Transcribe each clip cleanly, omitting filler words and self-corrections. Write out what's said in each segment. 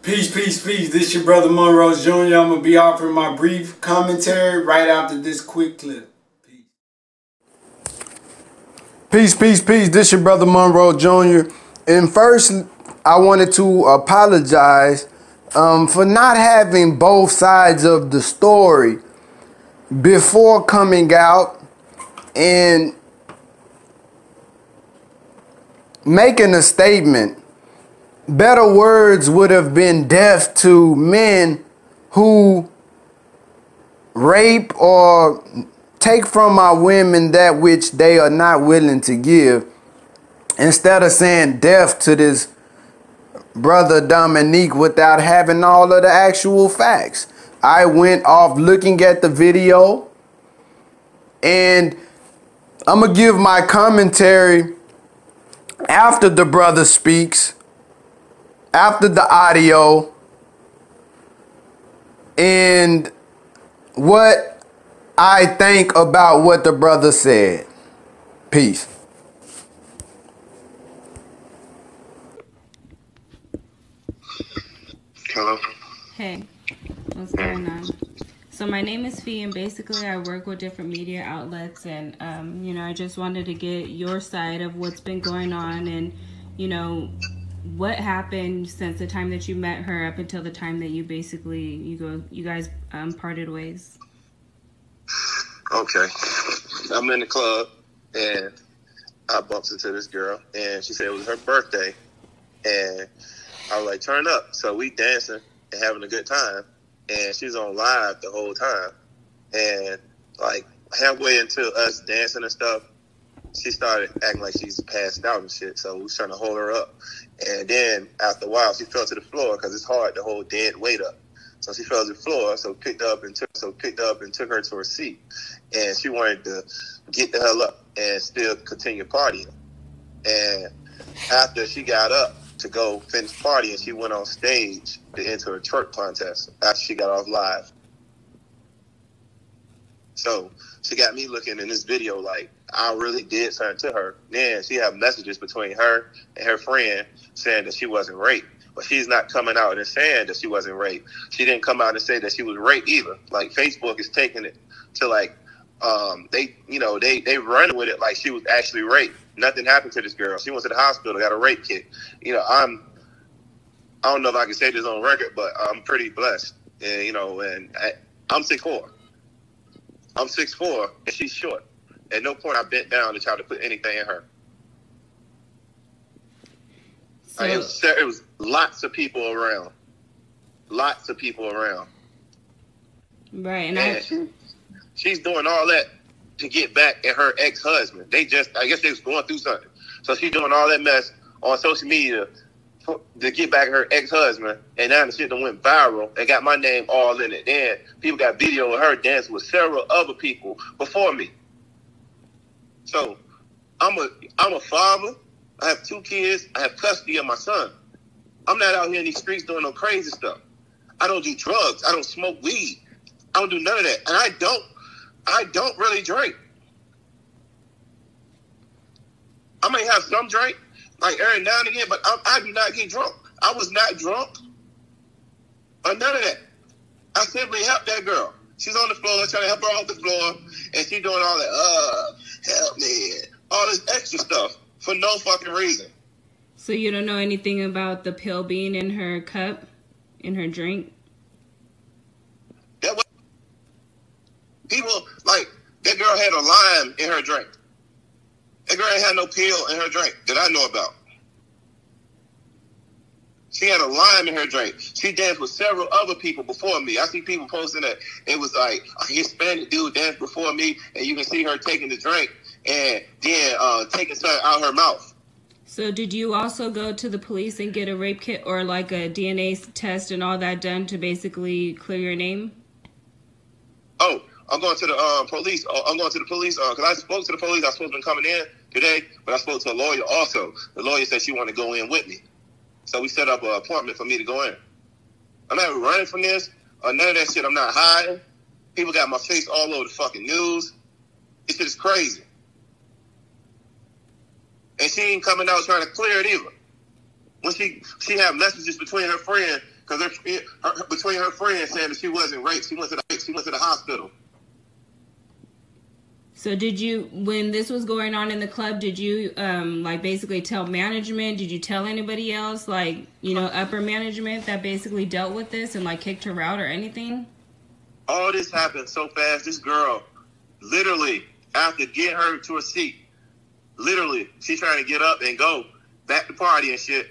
Peace, peace, peace. This your brother Monroe Jr. I'm going to be offering my brief commentary right after this quick clip. Peace, peace, peace. This your brother Monroe Jr. And first, I wanted to apologize for not having both sides of the story before coming out and making a statement. Better words would have been deaf to men who rape or take from our women that which they are not willing to give. Instead of saying deaf to this brother Dominique without having all of the actual facts. I went off looking at the video, and I'm going to give my commentary after the brother speaks, after the audio, and what I think about what the brother said. Peace. Hello. Hey, what's going on? So my name is Fee, and basically I work with different media outlets, and I just wanted to get your side of what's been going on, and what happened since the time that you met her up until the time that you guys parted ways. Okay, I'm in the club and I bumped into this girl, and she said it was her birthday, and I was like, turn up. So we dancing and having a good time, and she's on live the whole time. And like halfway into us dancing and stuff, she started acting like she's passed out and shit. So we was trying to hold her up. And then after a while, she fell to the floor because it's hard to hold dead weight up. So she fell to the floor. So picked up and took her to her seat. And she wanted to get the hell up and still continue partying. And after she got up to go finish partying, she went on stage to enter a twerk contest after she got off live. So she got me looking in this video like I really did something to her. Then she had messages between her and her friend saying that she wasn't raped. But she's not coming out and saying that she wasn't raped. She didn't come out and say that she was raped either. Like Facebook is taking it to like they run with it like she was actually raped. Nothing happened to this girl. She went to the hospital, got a rape kit. I don't know if I can say this on record, but I'm pretty blessed. And I'm 6'4". I'm 6'4", and she's short. At no point I bent down to try to put anything in her. So, it was lots of people around. Lots of people around. Right, and she's doing all that to get back at her ex-husband. I guess they was going through something. So she's doing all that mess on social media to get back at her ex-husband, and now the shit done went viral and got my name all in it. Then people got video of her dancing with several other people before me. So I'm a father. I have 2 kids. I have custody of my son. I'm not out here in these streets doing no crazy stuff. I don't do drugs. I don't smoke weed. I don't do none of that. And I don't really drink. I may have some drink, like every now and again, but I do not get drunk. I was not drunk or none of that. I simply helped that girl. She's on the floor. I'm trying to help her off the floor, and she's doing all that, help me, all this extra stuff for no fucking reason. So you don't know anything about the pill being in her cup, in her drink? People, like, that girl had a lime in her drink. That girl ain't had no pill in her drink that I know about. She had a lime in her drink. She danced with several other people before me. I see people posting that it was like a Hispanic dude danced before me, and you can see her taking the drink and then taking something out her mouth. So did you also go to the police and get a rape kit or like a DNA test and all that done to basically clear your name? Oh, I'm going to the police. I'm going to the police because I spoke to the police. I was supposed to be coming in today, but I spoke to a lawyer also. The lawyer said she wanted to go in with me. So we set up an appointment for me to go in. I'm not running from this or none of that shit. I'm not hiding. People got my face all over the fucking news. This shit is crazy. And she ain't coming out trying to clear it either. When she had messages between her friend because between her friends saying that she wasn't raped, she went to the hospital. So did you, when this was going on in the club, did you like basically tell management? Did you tell anybody else, like, you know, upper management that basically dealt with this and like kicked her out or anything? All this happened so fast. This girl, literally, after getting her to a seat, literally, she trying to get up and go back to party and shit.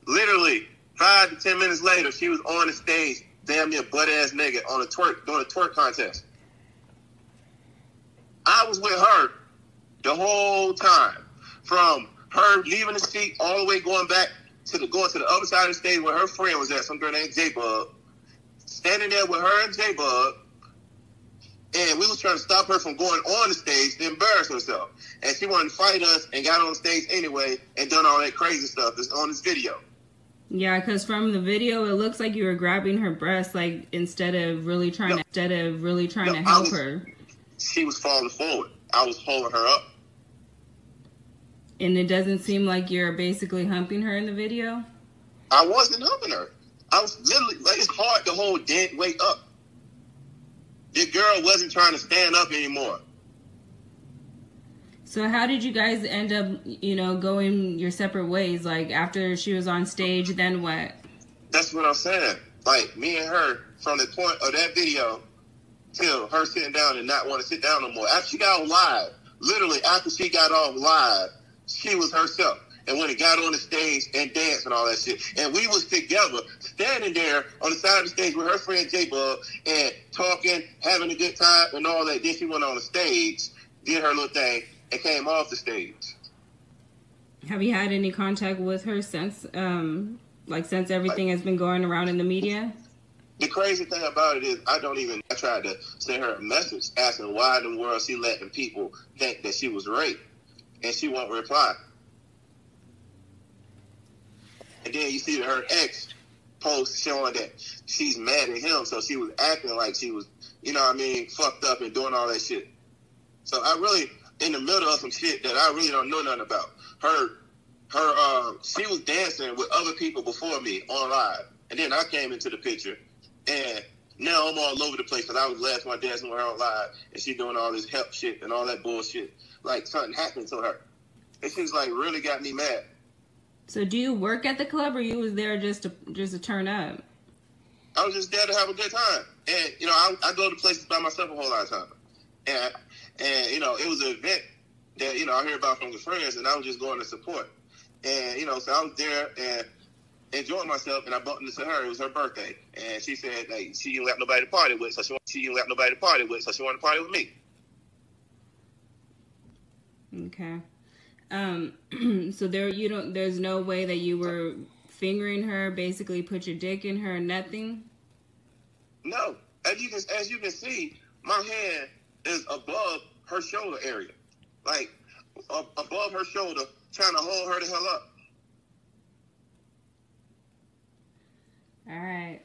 Literally, 5 to 10 minutes later, she was on the stage, damn near butt-ass naked, doing a twerk contest. I was with her the whole time, from her leaving the seat all the way going to the other side of the stage where her friend was at, some girl named J-Bub, standing there with her and J-Bub, and we was trying to stop her from going on the stage to embarrass herself. And she wanted to fight us and got on stage anyway and done all that crazy stuff that's on this video. Yeah, because from the video, it looks like you were grabbing her breast, like, instead of really trying to help her. She was falling forward. I was holding her up. And it doesn't seem like you're basically humping her in the video? I wasn't humping her. I was literally, like, it's hard to hold dead weight up. The girl wasn't trying to stand up anymore. So how did you guys end up, you know, going your separate ways? Like, after she was on stage, then what? That's what I'm saying. Like, me and her, from the point of that video till her sitting down and not want to sit down no more. After she got on live, literally after she got off live, she was herself. And when it got on the stage and danced and all that shit. And we was together, standing there on the side of the stage with her friend J-Bub and talking, having a good time and all that. Then she went on the stage, did her little thing, and came off the stage. Have you had any contact with her since, since everything has been going around in the media? The crazy thing about it is I tried to send her a message asking why in the world she letting people think that she was raped. And she won't reply. And then you see her ex post showing that she's mad at him, so she was acting like she was, you know what I mean, fucked up and doing all that shit. So I really, in the middle of some shit that I really don't know nothing about. She was dancing with other people before me on live. And then I came into the picture, and now I'm all over the place because I was last one dancing with her on live, and she doing all this help shit and all that bullshit. Like something happened to her. And she's like really got me mad. So do you work at the club, or you was there just to turn up? I was just there to have a good time. And, you know, I go to places by myself a whole lot of time. And you know, it was an event that, you know, I hear about from the friends, and I was just going to support. And, you know, so I was there and enjoying myself, and I bumped into her. It was her birthday. And she said, like, she didn't have nobody to party with, so she wanted to party with me. Okay. So there's no way that you were fingering her, basically put your dick in her, nothing? No. As you can see, my hand is above her shoulder area. Like, above her shoulder, trying to hold her the hell up. All right.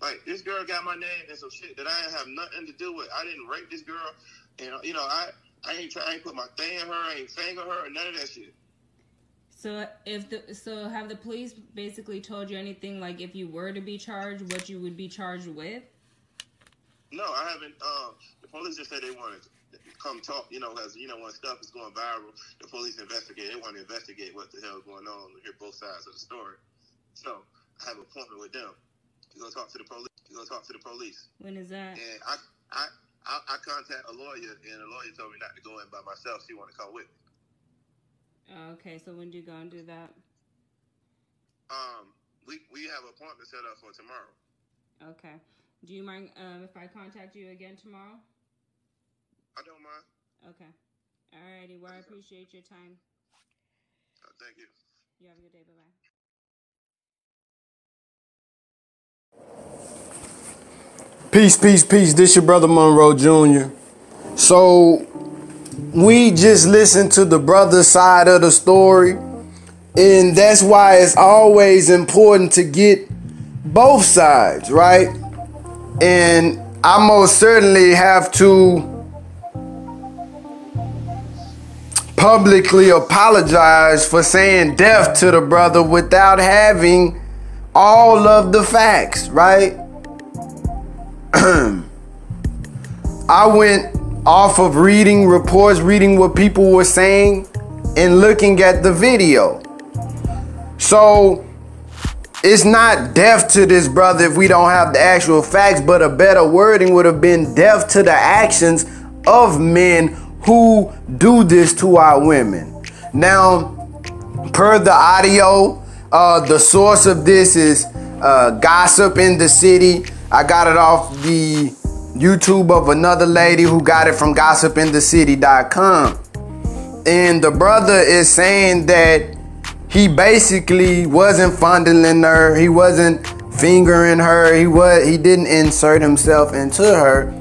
Like, this girl got my name and some shit that I didn't have nothing to do with. I didn't rape this girl. And, you know, I ain't put my thing in her, I ain't finger her, or none of that shit. So have the police basically told you anything, like if you were to be charged, what you would be charged with? No, I haven't. The police just said they wanted to come talk, you know, as you know, when stuff is going viral, the police investigate. They want to investigate what the hell is going on and hear both sides of the story. So I have an appointment with them. You're gonna talk to the police. When is that? And I contact a lawyer, and the lawyer told me not to go in by myself. She want to come with me. Okay, so when do you go and do that? We have an appointment set up for tomorrow. Okay. Do you mind if I contact you again tomorrow? I don't mind. Okay. Alrighty. Well, I appreciate your time. Thank you. You have a good day. Bye-bye. Peace, peace, peace. This your brother Monroe Jr. So we just listened to the brother side of the story, and that's why it's always important to get both sides, right? And I most certainly have to publicly apologized for saying deaf to the brother without having all of the facts, right? I went off of reading reports, reading what people were saying, and looking at the video. So it's not deaf to this brother if we don't have the actual facts, but a better wording would have been deaf to the actions of men who do this to our women. Now, per the audio, the source of this is gossip in the city. I got it off the YouTube of another lady who got it from gossipinthecity.com. And the brother is saying that he basically wasn't fondling her. He wasn't fingering her. He didn't insert himself into her.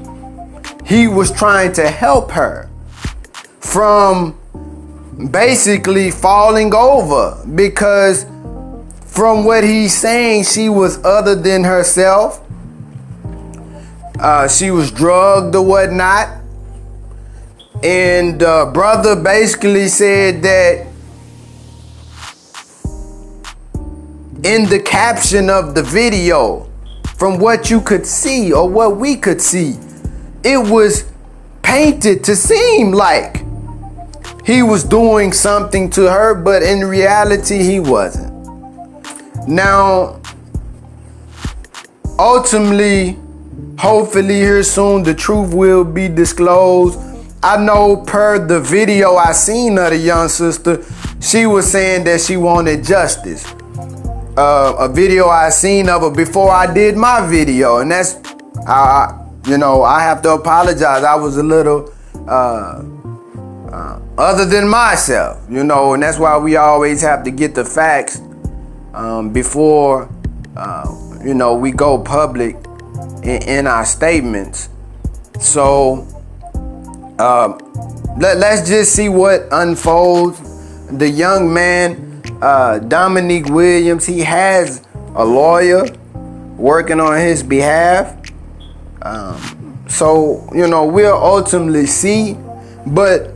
He was trying to help her from basically falling over, because from what he's saying, she was other than herself. She was drugged or whatnot. And brother basically said that in the caption of the video, from what you could see or what we could see, it was painted to seem like he was doing something to her, but in reality he wasn't. Now, ultimately, hopefully here soon, the truth will be disclosed. I know per the video I seen of the young sister, she was saying that she wanted justice. A video I seen of her before I did my video, and that's I have to apologize. I was a little other than myself, and that's why we always have to get the facts before we go public in our statements. So let's just see what unfolds. The young man, Dominique Williams, he has a lawyer working on his behalf. So we'll ultimately see. But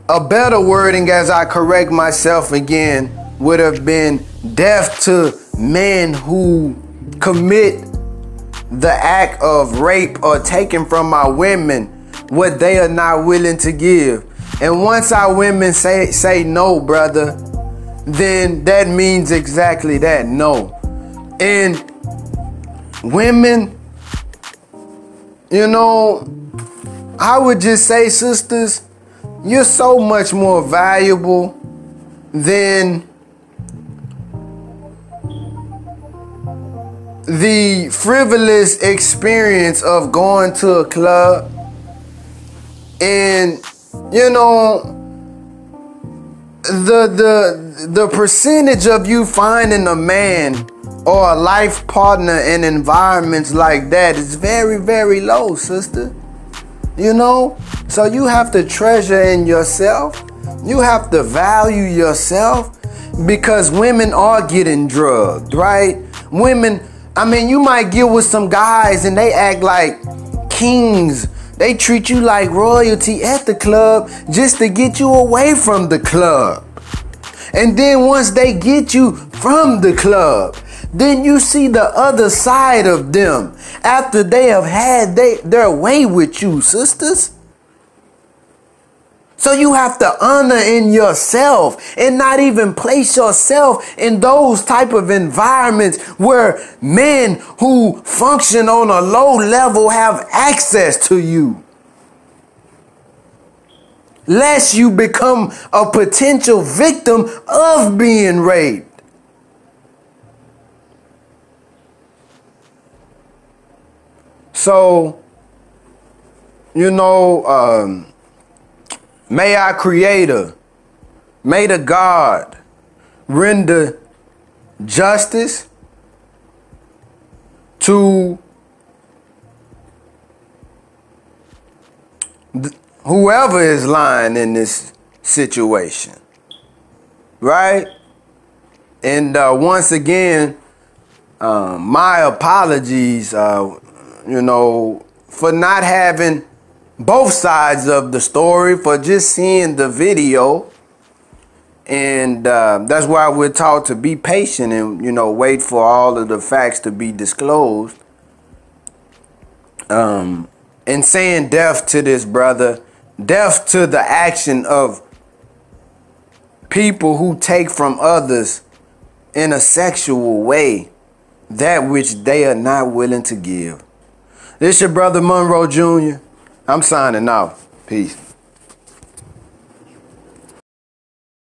a better wording, as I correct myself again, would have been deaf to men who commit the act of rape or taking from our women what they are not willing to give. And once our women say no, brother, then that means exactly that, no. And women, I would just say, sisters, you're so much more valuable than the frivolous experience of going to a club and the percentage of you finding a man or a life partner in environments like that is very, very low, sister. So you have to treasure in yourself. You have to value yourself, because women are getting drugged, right? Women, you might get with some guys and they act like kings. They treat you like royalty at the club just to get you away from the club. And then once they get you from the club, then you see the other side of them after they have had their way with you, sisters. So you have to honor in yourself and not even place yourself in those type of environments where men who function on a low level have access to you. Lest you become a potential victim of being raped. So, may our Creator, may the God render justice to whoever is lying in this situation, right? And once again, my apologies, for not having both sides of the story, for just seeing the video. And that's why we're taught to be patient and, you know, wait for all of the facts to be disclosed. And saying death to this brother, death to the action of people who take from others in a sexual way that which they are not willing to give. This your brother Monroe Jr. I'm signing off. Peace.